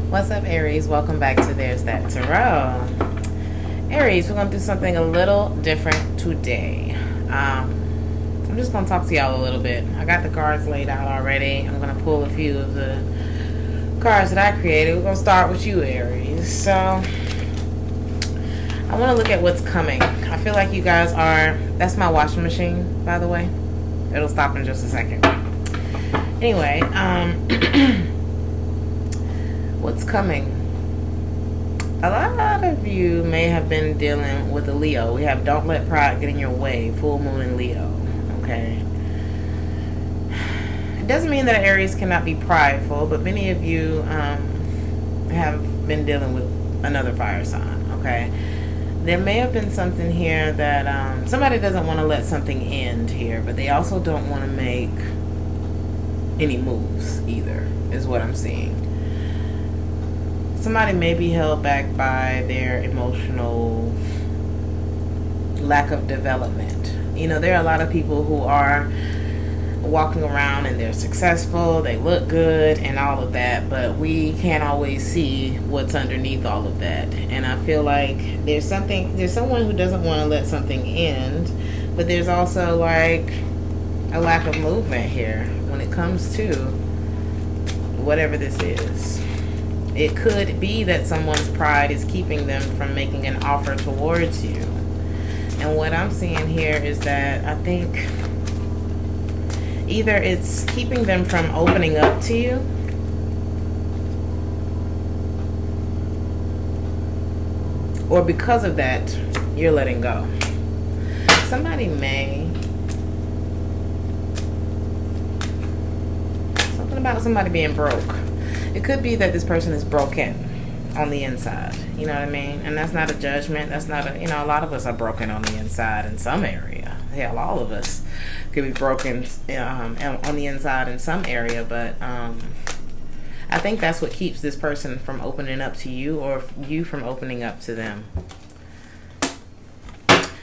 What's up, Aries? Welcome back to Theresthattarot. Aries, we're going to do something a little different today. I'm just going to talk to y'all a little bit. I got the cards laid out already. I'm going to pull a few of the cards that I created. We're going to start with you, Aries. So, I want to look at what's coming. I feel like you guys are... That's my washing machine, by the way. It'll stop in just a second. Anyway, what's coming? A lot of you may have been dealing with a Leo. We have don't let pride get in your way. Full moon in Leo. Okay. It doesn't mean that Aries cannot be prideful, but many of you have been dealing with another fire sign. Okay. There may have been something here that somebody doesn't want to let something end here, but they also don't want to make any moves either, is what I'm seeing. Somebody may be held back by their emotional lack of development. You know, there are a lot of people who are walking around and they're successful, they look good and all of that, but we can't always see what's underneath all of that. And I feel like there's someone who doesn't want to let something end, but there's also like a lack of movement here when it comes to whatever this is. It could be that someone's pride is keeping them from making an offer towards you. And what I'm seeing here is that I think either it's keeping them from opening up to you, or because of that, you're letting go. Somebody may... Something about somebody being broke. It could be that this person is broken on the inside. You know what I mean? And that's not a judgment. That's not a... You know, a lot of us are broken on the inside in some area. Hell, all of us could be broken on the inside in some area. But I think that's what keeps this person from opening up to you, or you from opening up to them.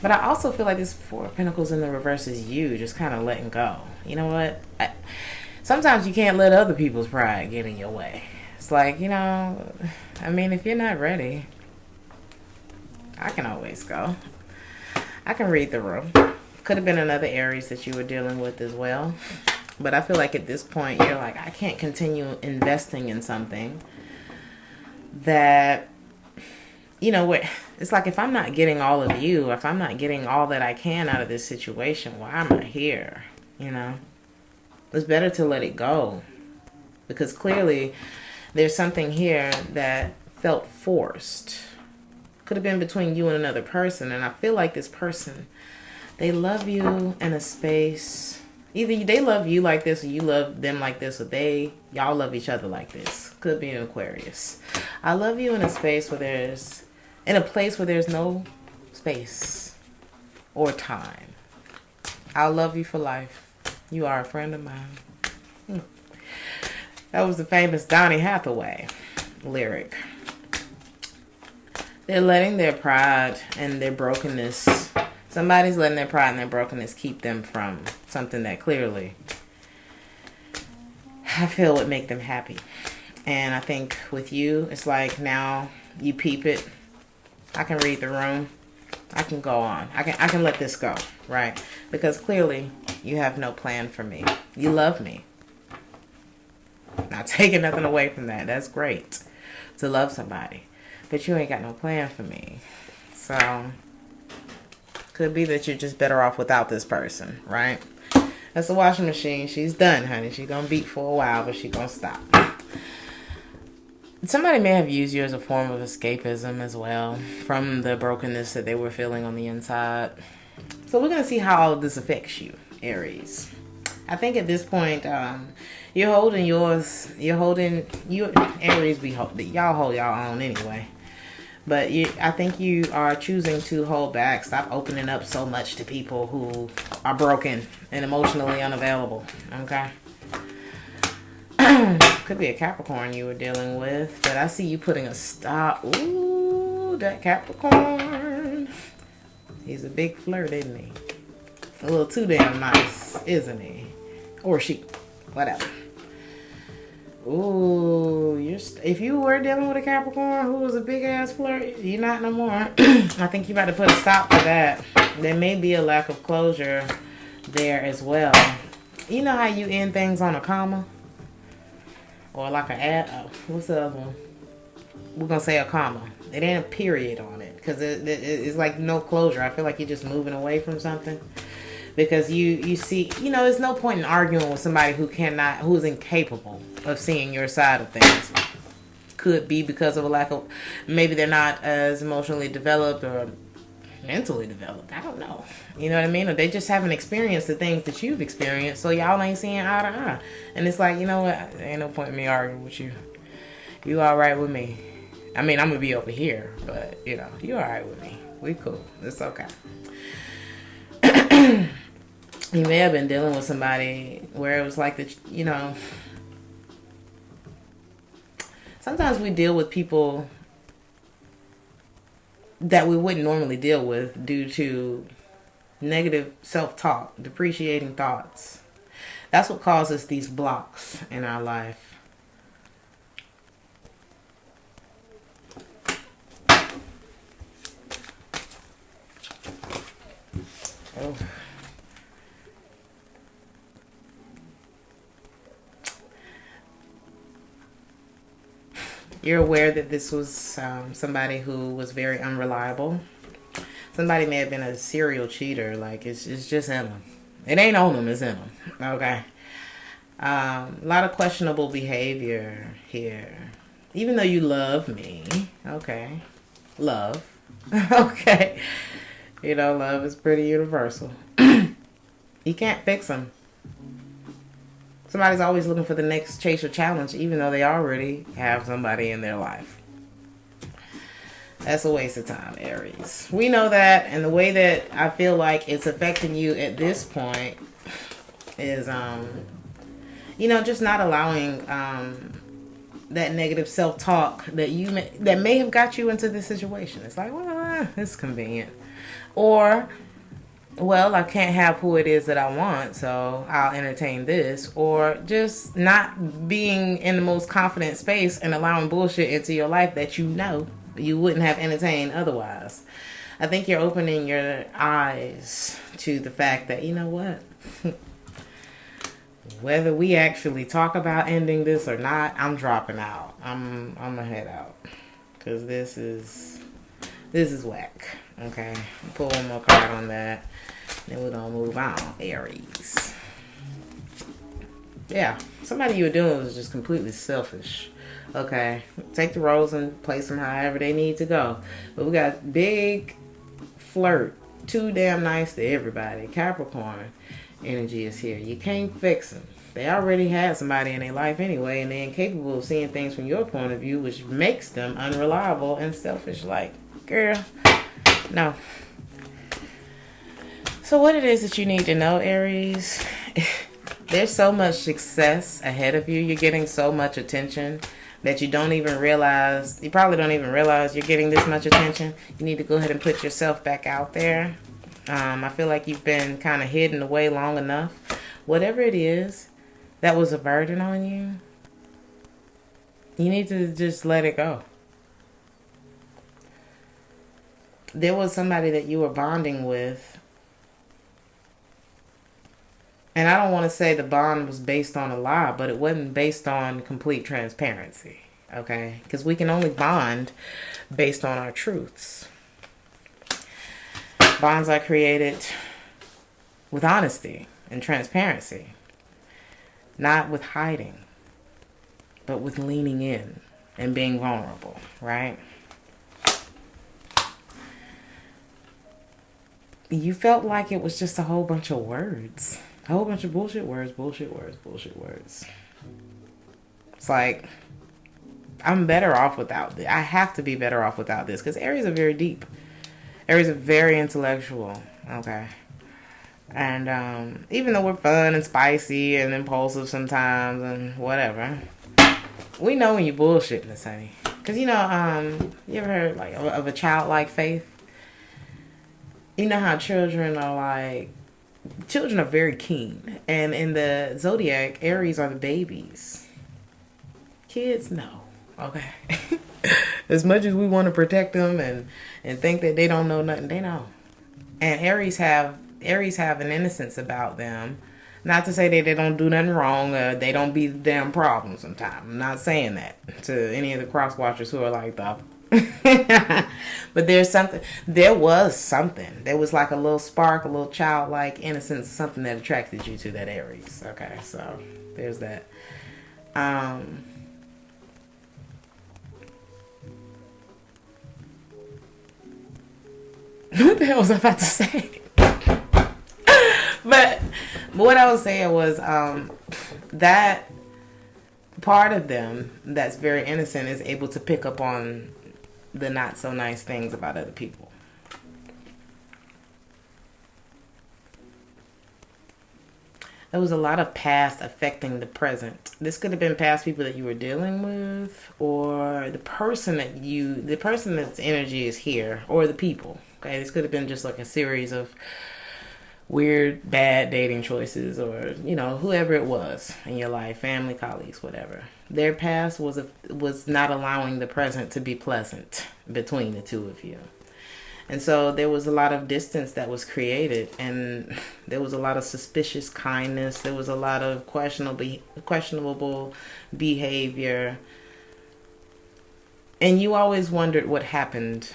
But I also feel like this Four of Pentacles in the reverse is you just kind of letting go. You know what? Sometimes you can't let other people's pride get in your way. It's like, you know, I mean, if you're not ready, I can always go. I can read the room. Could have been another Aries that you were dealing with as well. But I feel like at this point, you're like, I can't continue investing in something that, you know, it's like if I'm not getting all of you, if I'm not getting all that I can out of this situation, why am I here? You know? It's better to let it go, because clearly there's something here that felt forced. Could have been between you and another person, and I feel like this person, they love you in a space. Either they love you like this, or you love them like this, or y'all love each other like this. Could be an Aquarius. I love you in a space where in a place where there's no space or time. I'll love you for life. You are a friend of mine. That was the famous Donny Hathaway lyric. They're letting their pride and their brokenness... Somebody's letting their pride and their brokenness keep them from something that clearly I feel would make them happy. And I think with you, it's like now you peep it. I can read the room. I can go on. I can let this go, right? Because clearly you have no plan for me. You love me. Not taking nothing away from that. That's great to love somebody. But you ain't got no plan for me. So, could be that you're just better off without this person, right? That's the washing machine. She's done, honey. She's going to beat for a while, but she's going to stop. Somebody may have used you as a form of escapism as well from the brokenness that they were feeling on the inside. So we're going to see how all of this affects you, Aries. I think at this point, you're holding yours. Aries, y'all hold y'all own anyway. But I think you are choosing to hold back. Stop opening up so much to people who are broken and emotionally unavailable. Okay? Could be a Capricorn you were dealing with. But I see you putting a stop. Ooh, that Capricorn. He's a big flirt, isn't he? A little too damn nice, isn't he? Or she. Whatever. Ooh, if you were dealing with a Capricorn who was a big ass flirt, you're not no more. I think you about to put a stop to that. There may be a lack of closure there as well. You know how you end things on a comma? Or like a ad. What's the other one? We're going to say a comma. It ain't a period on it. Because it's like no closure. I feel like you're just moving away from something. Because you see, there's no point in arguing with somebody who's incapable of seeing your side of things. Could be because of a lack of, maybe they're not as emotionally developed or mentally developed. I don't know. You know what I mean? Or they just haven't experienced the things that you've experienced, so y'all ain't seeing eye to eye. And it's like, you know what? There ain't no point in me arguing with you. You all right with me? I mean, I'm gonna be over here, but you all right with me. We cool. It's okay. You may have been dealing with somebody where it was like that, sometimes we deal with people that we wouldn't normally deal with due to negative self-talk, depreciating thoughts. That's what causes these blocks in our life. Oh. You're aware that this was somebody who was very unreliable. Somebody may have been a serial cheater. Like, it's just in them. It ain't on them, it's in them. Okay. A lot of questionable behavior here. Even though you love me. Okay. Love. Okay. Love is pretty universal. You can't fix them. Somebody's always looking for the next chase or challenge, even though they already have somebody in their life. That's a waste of time, Aries. We know that, and the way that I feel like it's affecting you at this point is, just not allowing that negative self-talk that may have got you into this situation. It's like, well, it's convenient. Or, well, I can't have who it is that I want, so I'll entertain this. Or just not being in the most confident space and allowing bullshit into your life that you wouldn't have entertained otherwise. I think you're opening your eyes to the fact that, you know what? Whether we actually talk about ending this or not, I'm dropping out. I'm gonna head out. Because this is whack. Okay? Pull one more card on that. Then we're going to move on. Aries. Yeah. Somebody you were dealing with was just completely selfish. Okay. Take the roles and place them however they need to go. But we got big flirt. Too damn nice to everybody. Capricorn energy is here. You can't fix them. They already had somebody in their life anyway, and they're incapable of seeing things from your point of view, which makes them unreliable and selfish. Like, girl, no. So what it is that you need to know, Aries, there's so much success ahead of you. You're getting so much attention that you probably don't even realize you're getting this much attention. You need to go ahead and put yourself back out there. I feel like you've been kind of hidden away long enough. Whatever it is that was a burden on you, you need to just let it go. There was somebody that you were bonding with. And I don't want to say the bond was based on a lie, but it wasn't based on complete transparency, okay? Because we can only bond based on our truths. Bonds are created with honesty and transparency, not with hiding, but with leaning in and being vulnerable, right? You felt like it was just a whole bunch of words. A whole bunch of bullshit words. It's like, I'm better off without this. I have to be better off without this. Because Aries are very deep. Aries are very intellectual. Okay. And even though we're fun and spicy and impulsive sometimes and whatever, we know when you're bullshitting us, honey. Because, you ever heard like of a childlike faith? You know how children are very keen. And in the zodiac, Aries are the babies. kids? No. Okay. As much as we want to protect them and think that they don't know nothing, they know. And Aries have an innocence about them. Not to say that they don't do nothing wrong, they don't be the damn problem sometimes. I'm not saying that to any of the cross watchers who are like the but there was something. There was like a little spark, a little childlike innocence, something that attracted you to that Aries. Okay, so there's that. What the hell was I about to say? But what I was saying was that part of them that's very innocent is able to pick up on the not so nice things about other people. There was a lot of past affecting the present. This could have been past people that you were dealing with, or the person that's energy is here, or the people. Okay, this could have been just like a series of weird, bad dating choices, or whoever it was in your life, family, colleagues, whatever. Their past was not allowing the present to be pleasant between the two of you. And so there was a lot of distance that was created, and there was a lot of suspicious kindness. There was a lot of questionable behavior. And you always wondered what happened,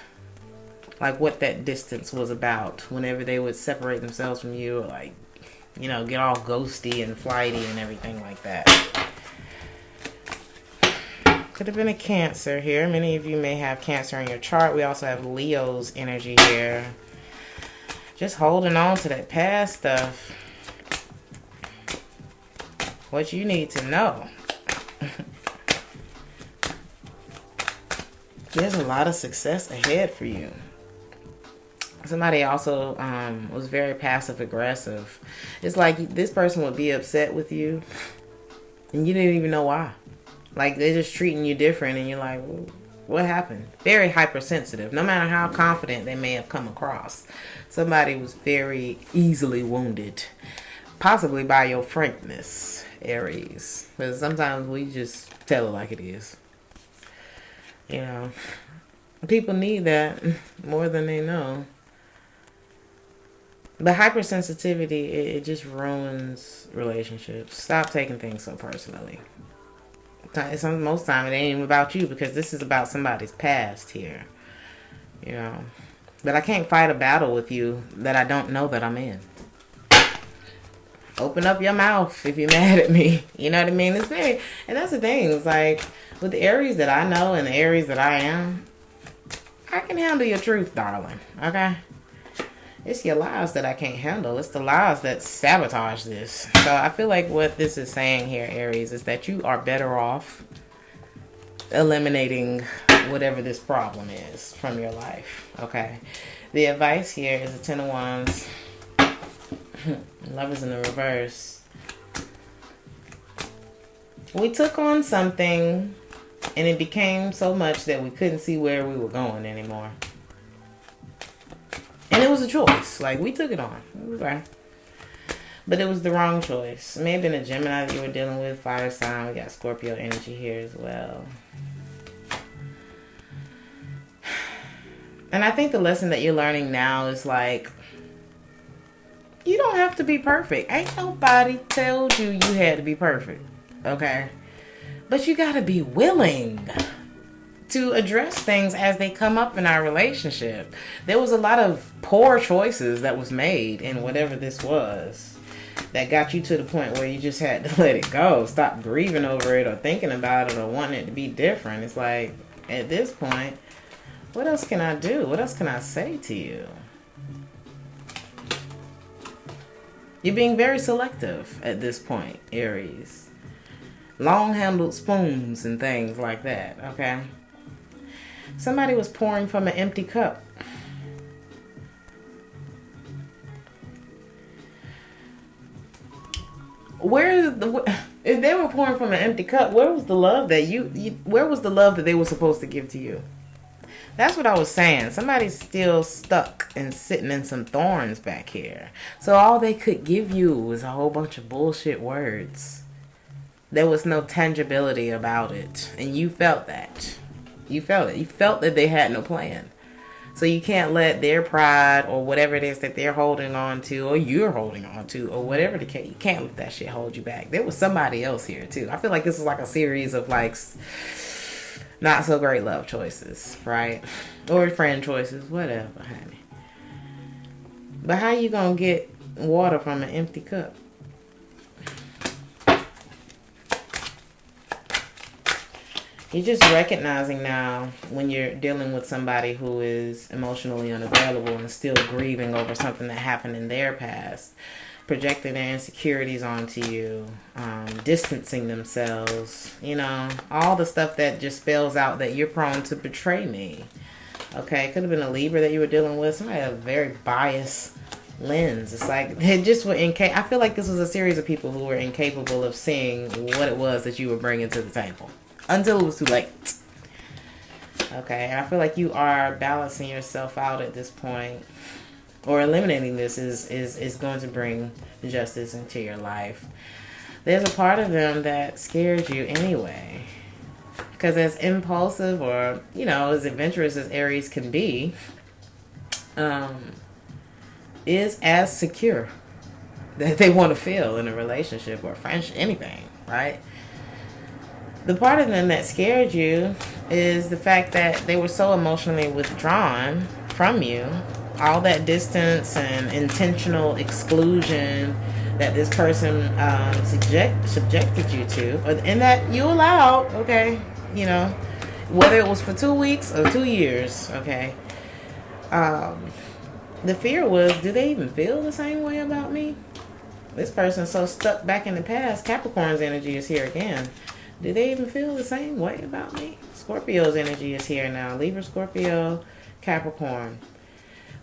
like what that distance was about whenever they would separate themselves from you, or like, get all ghosty and flighty and everything like that. Could have been a Cancer here. Many of you may have Cancer in your chart. We also have Leo's energy here. Just holding on to that past stuff. What you need to know. There's a lot of success ahead for you. Somebody also was very passive aggressive. It's like this person would be upset with you and you didn't even know why. Like, they're just treating you different, and you're like, what happened? Very hypersensitive. No matter how confident they may have come across, somebody was very easily wounded, possibly by your frankness, Aries. Because sometimes we just tell it like it is. People need that more than they know. But hypersensitivity, it just ruins relationships. Stop taking things so personally. Most time it ain't even about you, because this is about somebody's past here. But I can't fight a battle with you that I don't know that I'm in. Open up your mouth if you're mad at me. You know what I mean? And that's the thing. It's like, with the Aries that I know and the Aries that I am, I can handle your truth, darling. Okay? It's your lies that I can't handle. It's the lies that sabotage this. So I feel like what this is saying here, Aries, is that you are better off eliminating whatever this problem is from your life. Okay? The advice here is the 10 of Wands. Love is in the reverse. We took on something, and it became so much that we couldn't see where we were going anymore. And it was a choice. Like, we took it on. Okay. But it was the wrong choice. It may have been a Gemini that you were dealing with. Fire sign. We got Scorpio energy here as well. And I think the lesson that you're learning now is like, you don't have to be perfect. Ain't nobody told you you had to be perfect. Okay? But you got to be willing to address things as they come up in our relationship. There was a lot of poor choices that was made in whatever this was that got you to the point where you just had to let it go. Stop grieving over it or thinking about it or wanting it to be different. It's like, at this point, what else can I do? What else can I say to you? You're being very selective at this point, Aries. Long-handled spoons and things like that, okay? Somebody was pouring from an empty cup. If they were pouring from an empty cup, where was the love that where was the love that they were supposed to give to you? That's what I was saying. Somebody's still stuck and sitting in some thorns back here. So all they could give you was a whole bunch of bullshit words. There was no tangibility about it. And you felt that. You felt it. You felt that they had no plan. So you can't let their pride or whatever it is that they're holding on to, or you're holding on to, or whatever the case, you can't let that shit hold you back. There was somebody else here too. I feel like this is like a series of like not so great love choices, right? Or friend choices, whatever, honey. But how you gonna get water from an empty cup? You're just recognizing now when you're dealing with somebody who is emotionally unavailable and still grieving over something that happened in their past, projecting their insecurities onto you, distancing themselves, you know, all the stuff that just spells out that you're prone to betray me. Okay, it could have been a Libra that you were dealing with. Somebody had a very biased lens. It's like they just were I feel like this was a series of people who were incapable of seeing what it was that you were bringing to the table. Until it was too late. Okay, and I feel like you are balancing yourself out at this point. Or eliminating this is going to bring justice into your life. There's a part of them that scared you anyway. Because as impulsive or, you know, as adventurous as Aries can be, is as secure that they want to feel in a relationship or friendship, anything, right? The part of them that scared you is the fact that they were so emotionally withdrawn from you. All that distance and intentional exclusion that this person subjected you to, and that you allowed, okay, you know, whether it was for 2 weeks or 2 years, okay. The fear was, do they even feel the same way about me? This person's so stuck back in the past. Capricorn's energy is here again. Do they even feel the same way about me? Scorpio's energy is here now. Libra, Scorpio, Capricorn.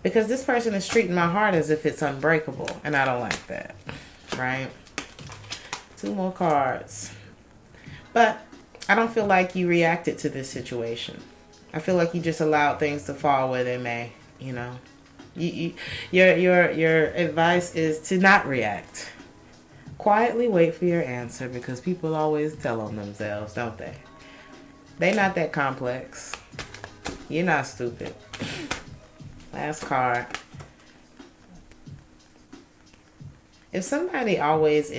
Because this person is treating my heart as if it's unbreakable. And I don't like that. Right? 2 more cards. But I don't feel like you reacted to this situation. I feel like you just allowed things to fall where they may. You know? Your advice is to not react. Quietly wait for your answer, because people always tell on themselves, don't they? They not that complex. You're not stupid. Last card. If somebody always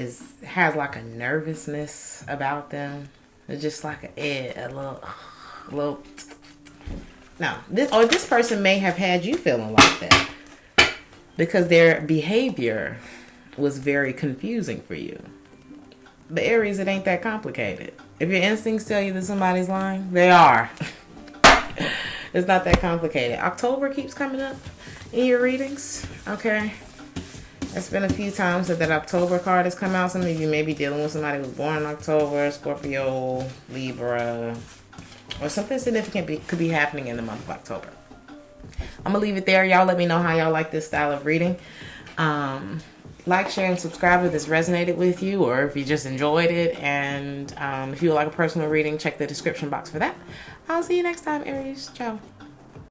has like a nervousness about them, it's just like a little. Now, this person may have had you feeling like that because their behavior was very confusing for you. But Aries, it ain't that complicated. If your instincts tell you that somebody's lying, they are. It's not that complicated. October keeps coming up in your readings. Okay. It's been a few times that October card has come out. Some of you may be dealing with somebody who was born in October, Scorpio, Libra, or something significant could be happening in the month of October. I'm going to leave it there. Y'all let me know how y'all like this style of reading. Like, share, and subscribe if this resonated with you, or if you just enjoyed it. And if you would like a personal reading, check the description box for that. I'll see you next time, Aries. Ciao.